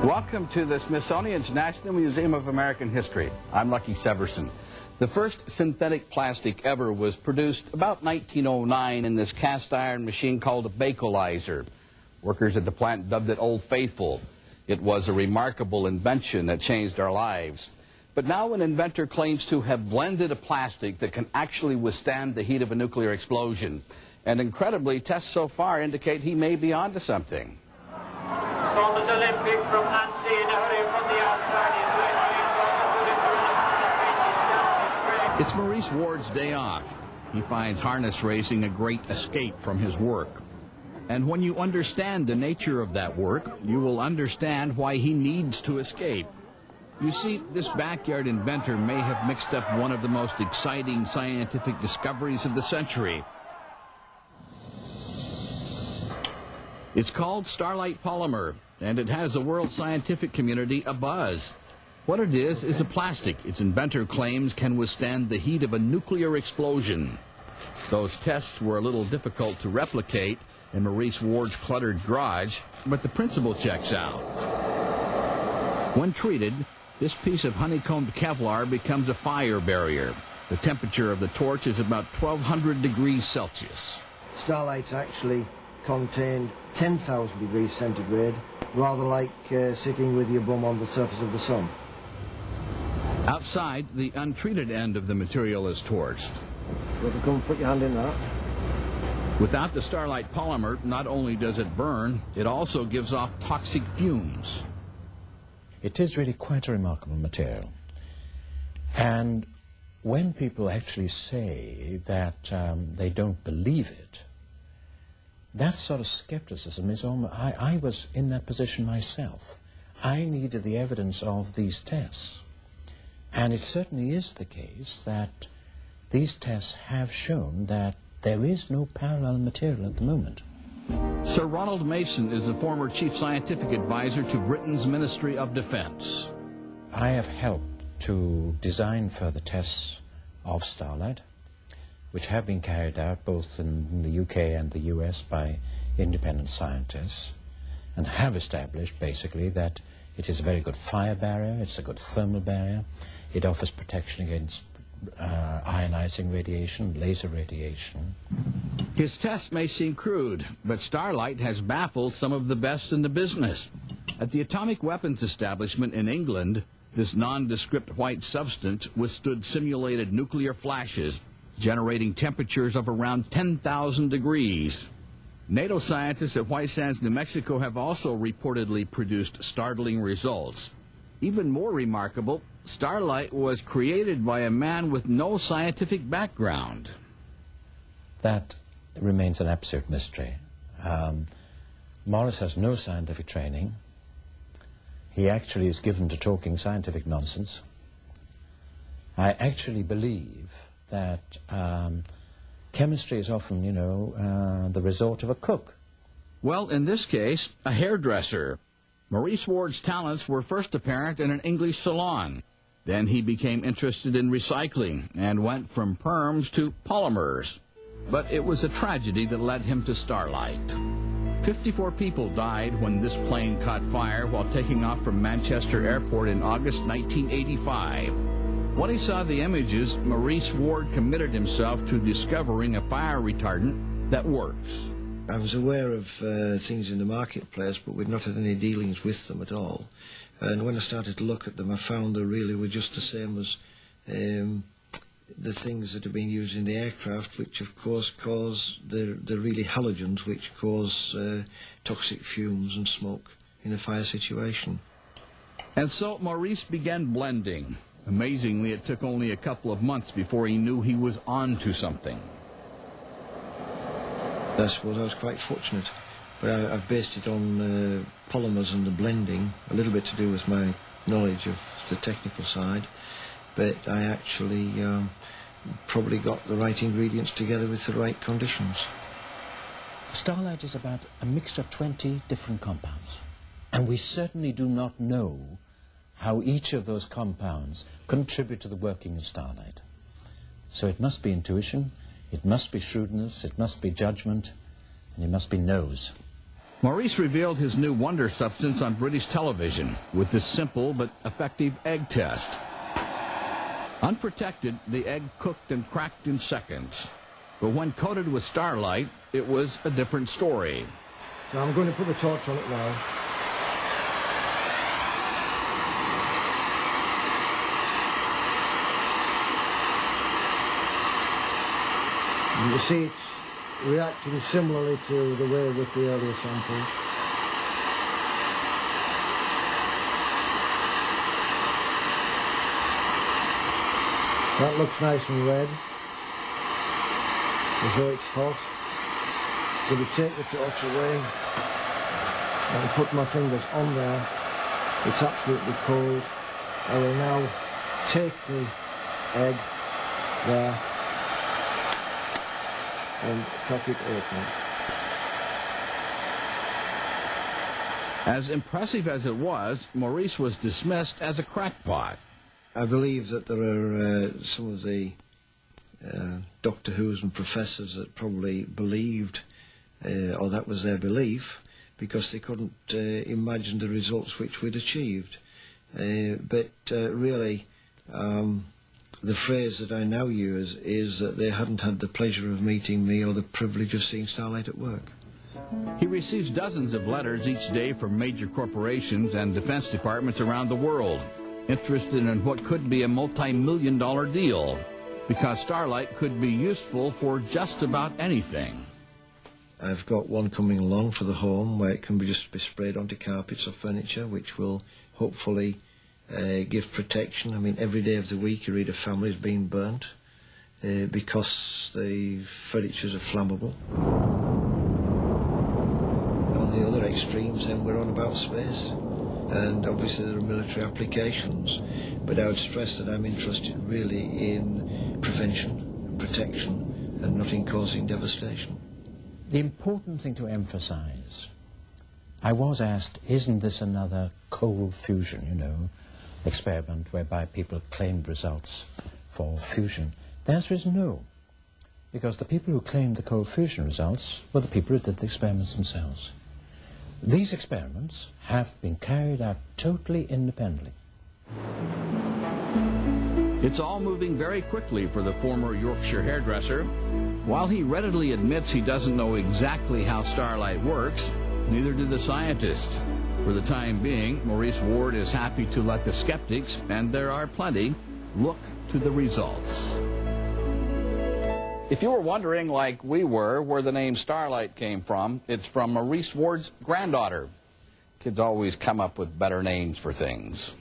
Welcome to the Smithsonian's National Museum of American History. I'm Lucky Severson. The first synthetic plastic ever was produced about 1909 in this cast iron machine called a bacolizer. Workers at the plant dubbed it Old Faithful. It was a remarkable invention that changed our lives. But now an inventor claims to have blended a plastic that can actually withstand the heat of a nuclear explosion. And incredibly, tests so far indicate he may be onto something. Thomas Olympic from Nancy in a hurry from the outside. It's Maurice Ward's day off. He finds harness racing a great escape from his work. And when you understand the nature of that work, you will understand why he needs to escape. You see, this backyard inventor may have mixed up one of the most exciting scientific discoveries of the century. It's called Starlite polymer, and it has the world scientific community abuzz. What it is a plastic its inventor claims can withstand the heat of a nuclear explosion. Those tests were a little difficult to replicate in Maurice Ward's cluttered garage, but the principle checks out. When treated, this piece of honeycombed Kevlar becomes a fire barrier. The temperature of the torch is about 1200 degrees Celsius. Starlights actually contained 10,000 degrees centigrade, rather like sitting with your bum on the surface of the sun. Outside, the untreated end of the material is torched. You want to come put your hand in that? Without the Starlite polymer, not only does it burn, it also gives off toxic fumes. It is really quite a remarkable material. And when people actually say that they don't believe it, that sort of skepticism is almost... I was in that position myself. I needed the evidence of these tests. And it certainly is the case that these tests have shown that there is no parallel material at the moment. Sir Ronald Mason is the former chief scientific advisor to Britain's Ministry of Defence. I have helped to design further tests of Starlite, which have been carried out both in the UK and the US by independent scientists, and have established basically that it is a very good fire barrier, it's a good thermal barrier, it offers protection against ionizing radiation, laser radiation. His tests may seem crude, but Starlite has baffled some of the best in the business. At the Atomic Weapons Establishment in England, this nondescript white substance withstood simulated nuclear flashes, generating temperatures of around 10,000 degrees. NATO scientists at White Sands, New Mexico have also reportedly produced startling results. Even more remarkable, Starlite was created by a man with no scientific background. That remains an absolute mystery. Morris has no scientific training. He actually is given to talking scientific nonsense. I actually believe that chemistry is often, the resort of a cook. Well, in this case, a hairdresser. Maurice Ward's talents were first apparent in an English salon. Then he became interested in recycling and went from perms to polymers. But it was a tragedy that led him to Starlite. 54 people died when this plane caught fire while taking off from Manchester Airport in August 1985. When he saw the images, Maurice Ward committed himself to discovering a fire retardant that works. I was aware of things in the marketplace, but we'd not had any dealings with them at all. And when I started to look at them, I found they really were just the same as the things that have been used in the aircraft, which of course cause the really halogens, which cause toxic fumes and smoke in a fire situation. And so Maurice began blending. Amazingly, it took only a couple of months before he knew he was on to something. I suppose I was quite fortunate, but I've based it on polymers and the blending, a little bit to do with my knowledge of the technical side, but I actually probably got the right ingredients together with the right conditions. Starlite is about a mixture of 20 different compounds, and we certainly do not know how each of those compounds contribute to the working of Starlite. So it must be intuition, it must be shrewdness, it must be judgment, and it must be nose. Maurice revealed his new wonder substance on British television with this simple but effective egg test. Unprotected, the egg cooked and cracked in seconds. But when coated with Starlite, it was a different story. So I'm going to put the torch on it now. You can see it's reacting similarly to the way with the earlier sample. That looks nice and red, as though it's hot. I'm going to take the torch away and put my fingers on there. It's absolutely cold. I will now take the egg there and crack it open. As impressive as it was, Maurice was dismissed as a crackpot. I believe that there are some of the Doctor Who's and professors that probably believed, or that was their belief, because they couldn't imagine the results which we'd achieved. But really, the phrase that I now use is that they hadn't had the pleasure of meeting me or the privilege of seeing Starlite at work. He receives dozens of letters each day from major corporations and defense departments around the world, interested in what could be a multi-million-dollar deal, because Starlite could be useful for just about anything. I've got one coming along for the home where it can just be sprayed onto carpets or furniture, which will hopefully give protection. I mean, every day of the week you read a family's been burnt because the furnitures are flammable. On the other extremes, then we're on about space, and obviously there are military applications, but I would stress that I'm interested really in prevention and protection and not in causing devastation. The important thing to emphasize, I was asked, isn't this another cold fusion, experiment whereby people claimed results for fusion? The answer is no, because the people who claimed the cold fusion results were the people who did the experiments themselves. These experiments have been carried out totally independently. It's all moving very quickly for the former Yorkshire hairdresser. While he readily admits he doesn't know exactly how Starlite works, neither do the scientists. For the time being, Maurice Ward is happy to let the skeptics, and there are plenty, look to the results. If you were wondering, like we were, where the name Starlite came from, it's from Maurice Ward's granddaughter. Kids always come up with better names for things.